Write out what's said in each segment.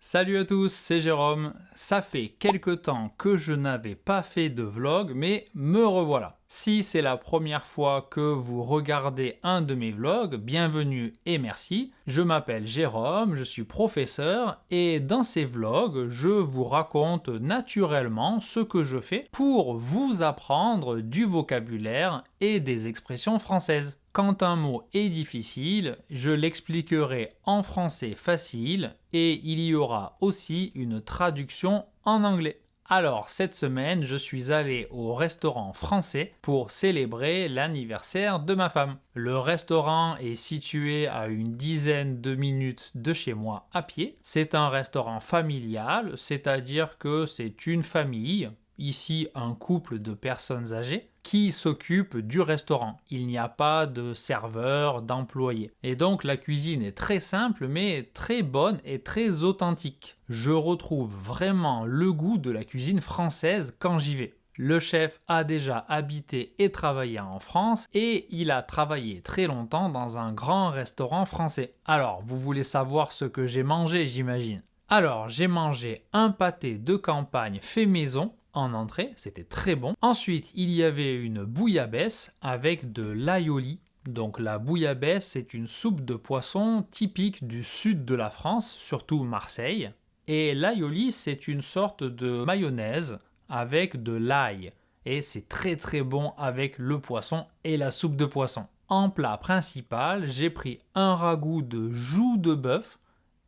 Salut à tous, c'est Jérôme. Ça fait quelque temps que je n'avais pas fait de vlog, mais me revoilà. Si c'est la première fois que vous regardez un de mes vlogs, bienvenue et merci. Je m'appelle Jérôme, je suis professeur et dans ces vlogs, je vous raconte naturellement ce que je fais pour vous apprendre du vocabulaire et des expressions françaises. Quand un mot est difficile, je l'expliquerai en français facile et il y aura aussi une traduction en anglais. Alors, cette semaine, je suis allé au restaurant français pour célébrer l'anniversaire de ma femme. Le restaurant est situé à une dizaine de minutes de chez moi à pied. C'est un restaurant familial, c'est-à-dire que c'est une famille, ici un couple de personnes âgées, qui s'occupe du restaurant. Il n'y a pas de serveur, d'employé. Et donc la cuisine est très simple mais très bonne et très authentique. Je retrouve vraiment le goût de la cuisine française quand j'y vais. Le chef a déjà habité et travaillé en France et il a travaillé très longtemps dans un grand restaurant français. Alors, vous voulez savoir ce que j'ai mangé, j'imagine. Alors, j'ai mangé un pâté de campagne fait maison en entrée, c'était très bon. Ensuite, il y avait une bouillabaisse avec de l'aioli. Donc la bouillabaisse, c'est une soupe de poisson typique du sud de la France, surtout Marseille. Et l'aioli, c'est une sorte de mayonnaise avec de l'ail. Et c'est très très bon avec le poisson et la soupe de poisson. En plat principal, j'ai pris un ragoût de joue de bœuf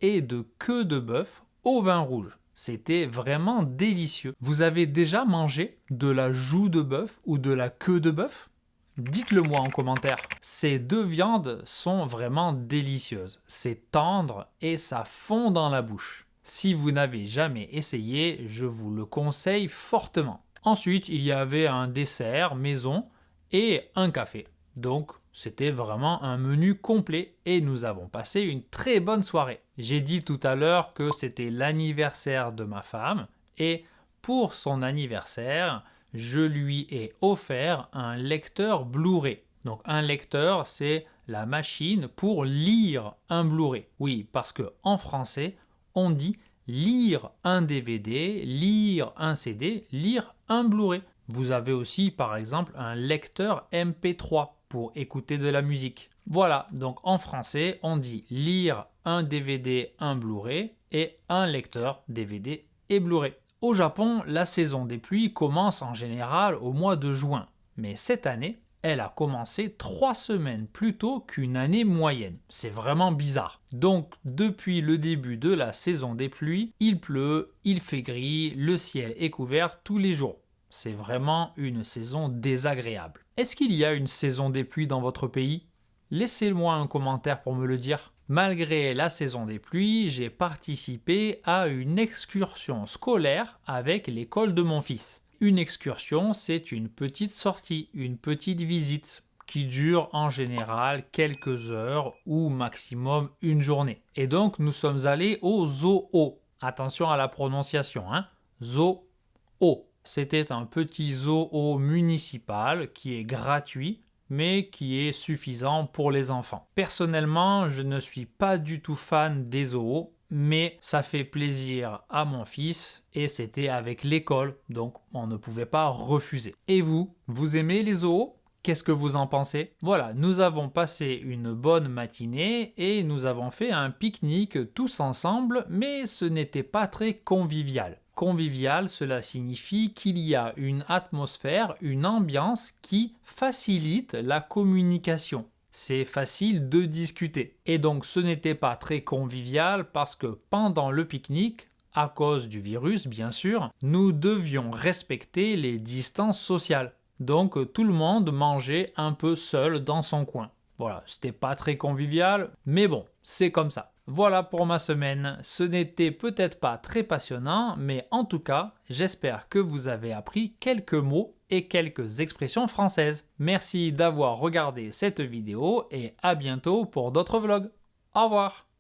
et de queue de bœuf au vin rouge. C'était vraiment délicieux. Vous avez déjà mangé de la joue de bœuf ou de la queue de bœuf? Dites-le moi en commentaire. Ces deux viandes sont vraiment délicieuses. C'est tendre et ça fond dans la bouche. Si vous n'avez jamais essayé, je vous le conseille fortement. Ensuite, il y avait un dessert maison et un café. Donc, c'était vraiment un menu complet et nous avons passé une très bonne soirée. J'ai dit tout à l'heure que c'était l'anniversaire de ma femme et pour son anniversaire, je lui ai offert un lecteur Blu-ray. Donc un lecteur, c'est la machine pour lire un Blu-ray. Oui, parce que en français, on dit lire un DVD, lire un CD, lire un Blu-ray. Vous avez aussi par exemple un lecteur MP3 pour écouter de la musique. Voilà, donc en français, on dit lire un DVD, un Blu-ray et un lecteur DVD et Blu-ray. Au Japon, la saison des pluies commence en général au mois de juin, mais cette année, elle a commencé 3 semaines plus tôt qu'une année moyenne. C'est vraiment bizarre. Donc, depuis le début de la saison des pluies, il pleut, il fait gris, le ciel est couvert tous les jours. C'est vraiment une saison désagréable. Est-ce qu'il y a une saison des pluies dans votre pays? Laissez-moi un commentaire pour me le dire. Malgré la saison des pluies, j'ai participé à une excursion scolaire avec l'école de mon fils. Une excursion, c'est une petite sortie, une petite visite qui dure en général quelques heures ou maximum une journée. Et donc nous sommes allés au zoo. Attention à la prononciation, hein. Zoo. C'était un petit zoo municipal qui est gratuit mais qui est suffisant pour les enfants. Personnellement, je ne suis pas du tout fan des zoos, mais ça fait plaisir à mon fils et c'était avec l'école, donc on ne pouvait pas refuser. Et vous, vous aimez les zoos? Qu'est-ce que vous en pensez? Voilà, nous avons passé une bonne matinée et nous avons fait un pique-nique tous ensemble, mais ce n'était pas très convivial. Convivial, cela signifie qu'il y a une atmosphère, une ambiance qui facilite la communication. C'est facile de discuter. Et donc ce n'était pas très convivial parce que pendant le pique-nique, à cause du virus bien sûr, nous devions respecter les distances sociales. Donc tout le monde mangeait un peu seul dans son coin. Voilà, c'était pas très convivial, mais bon, c'est comme ça. Voilà pour ma semaine. Ce n'était peut-être pas très passionnant, mais en tout cas, j'espère que vous avez appris quelques mots et quelques expressions françaises. Merci d'avoir regardé cette vidéo et à bientôt pour d'autres vlogs. Au revoir!